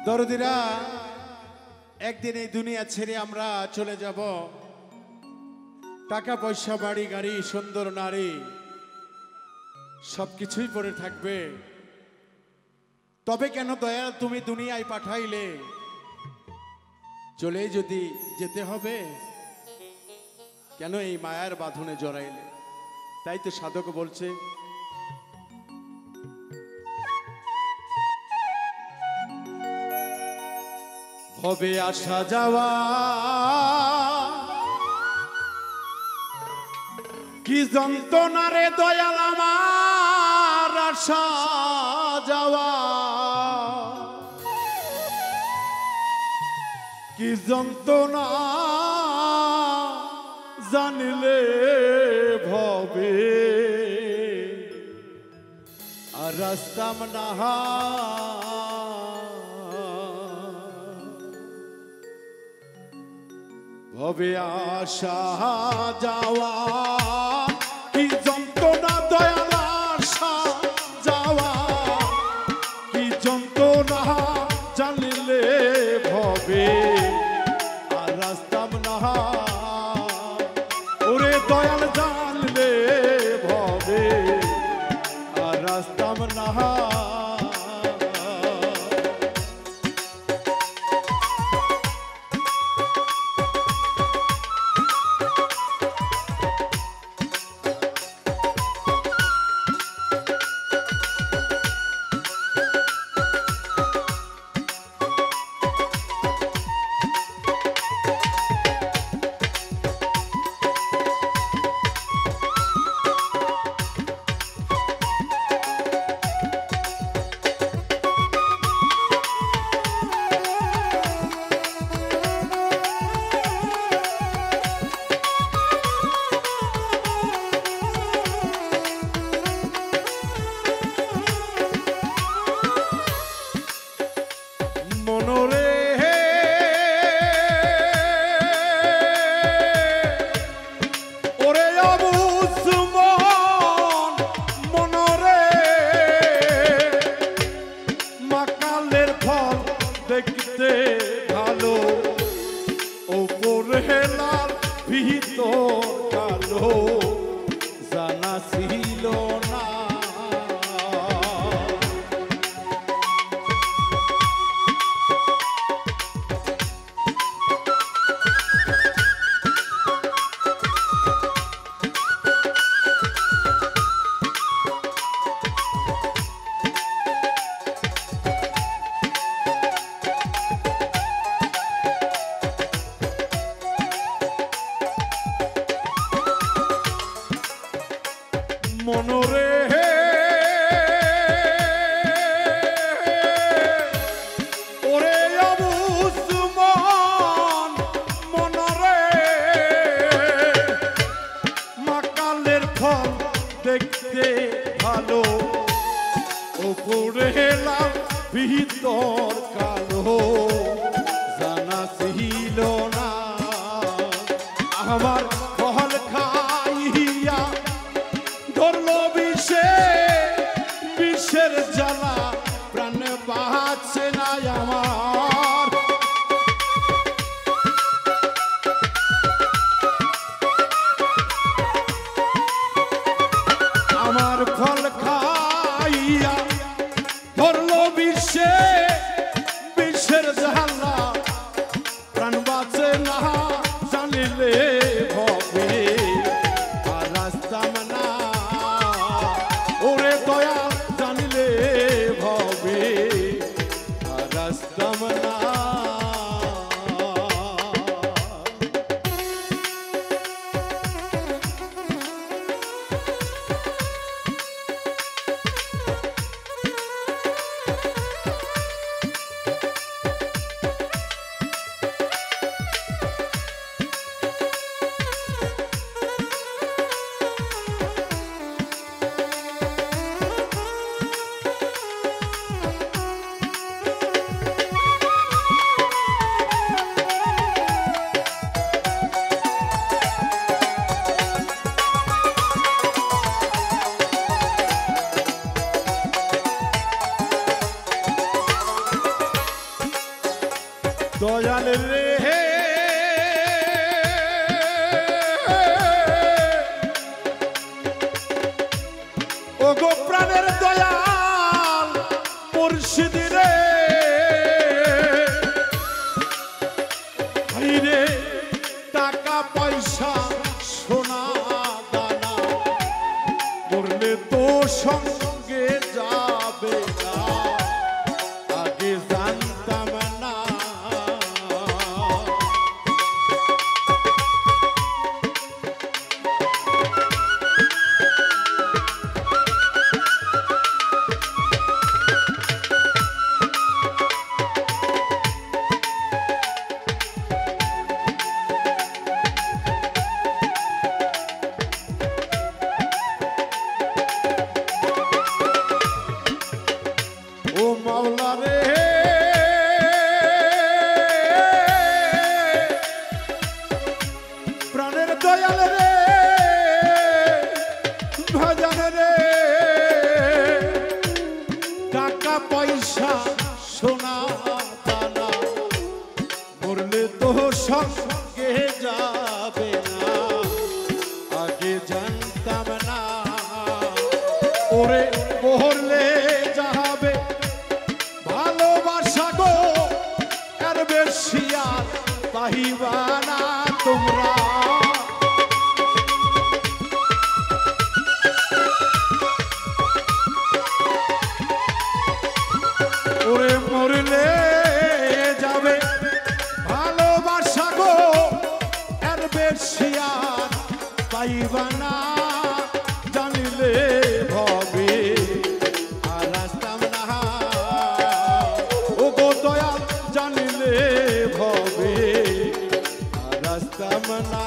দরদিরা একদিন এই দুনিয়া ছেড়ে আমরা চলে যাব। টাকা পয়সা বাড়ি গাড়ি সুন্দর নারী সবকিছুই পড়ে থাকবে। তবে কেন দয়া তুমি দুনিয়ায় পাঠাইলে? চলে যদি যেতে হবে কেন এই মায়ার বাঁধনে জড়াইলে? তাই তো সাধক বলছে, হবে আসা যাওয়া কি যন্ত্রণা রে দয়াল আমার আসা যাওয়া, কি যন্ত্রণা জানিলে ভবে আর রাস্তাম না। ভবে আসা যাওয়া কি যন্ত্রণা দয়াল আসা যাওয়া, কি যন্ত্রণা জানিলে ভবে আর রাস্তাম না। ওরে দয়াল জানলে ভবে আর রাস্তাম না। দেখতে ভালো ওপরে লাল ভিতর কালো জানা ছিল না। মনরে ওরে অবুসমান মনরে মাকালের ফল দেখতে ভালো ওপরে লাল ভিতর কালো জানা ছিল না। আমার ফল খাইয়া ধরলো বিষের জ্বালা প্রাণ বাঁচছে না আমার। আমার ফল খাইয়া ধরলো বিষের জ্বালা প্রাণ বাঁচে না জানিলে ভবে আর রাস্তাম না। ওরে দয়া জানিলে ভবে আর রাস্তাম না। দয়াল রে ও গো প্রাণের দয়াল মুর্শিদ রে রে টাকা পয়সা সোনা দানা মরলে তো সঙ্গে যাবে না আগে জানতাম না ও মাওলা রে প্রাণের দয়াল রে ভজন রে টাকা পয়সা সোনা দানা মরলে তো সঙ্গে যাবে না আগে জানতাম না ওরে মরলে যাবে ভালোবাসা গো আর বেশি আর পাহিবা না তোমরা ওরে মরলে যাবে ভালোবাসা গো আর বেশি আর পাইবা না জানিলে ভবে আর আসতাম না ও গো দয়াল জানিলে ভবে আর আসতাম না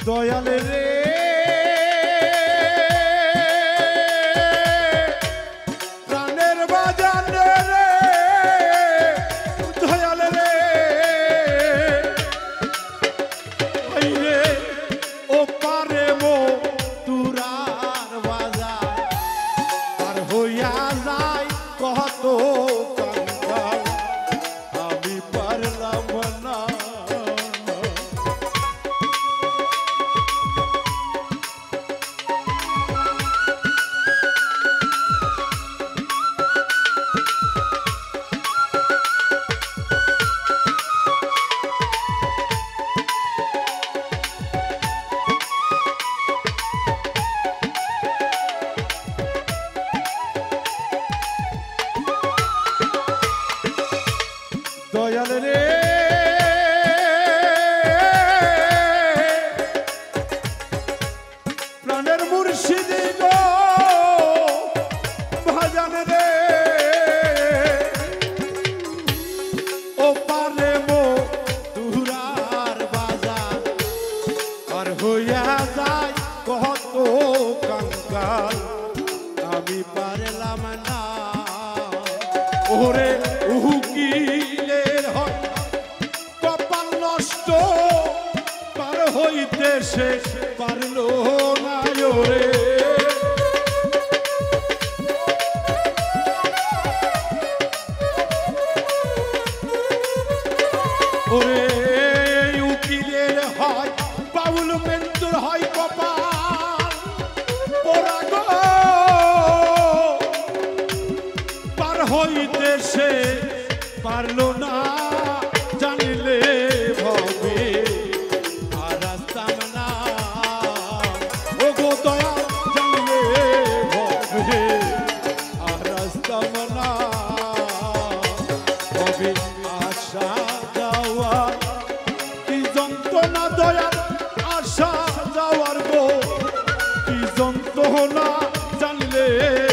দয়াল রে প্রাণের বাজার রে দয়াল রে ওই রে ও পারে মো তুরার বাজার আর হইয়া যায় কত কাঙ্গাল আমি পারলাম না দয়াল রে প্রাণের মুর্শিদ গো ভজন রে ও পারে মো তুরার বাজার আর হইয়া যায় কত কাঙ্গাল আমি পারলাম না ওরে উকিলের হয় কপাল নষ্ট পার হইতে সে পারলো না ওরে ওরে উকিলের হয় বাউল মেন্তুর হয় কপাল পোড়া গো পার হইতে সে পারলো না জানিলে ভবে আর আসতাম না ও গো দয়াল জানিলে ভবে আর আসতাম না ভবে আশা যাওয়া না জানলে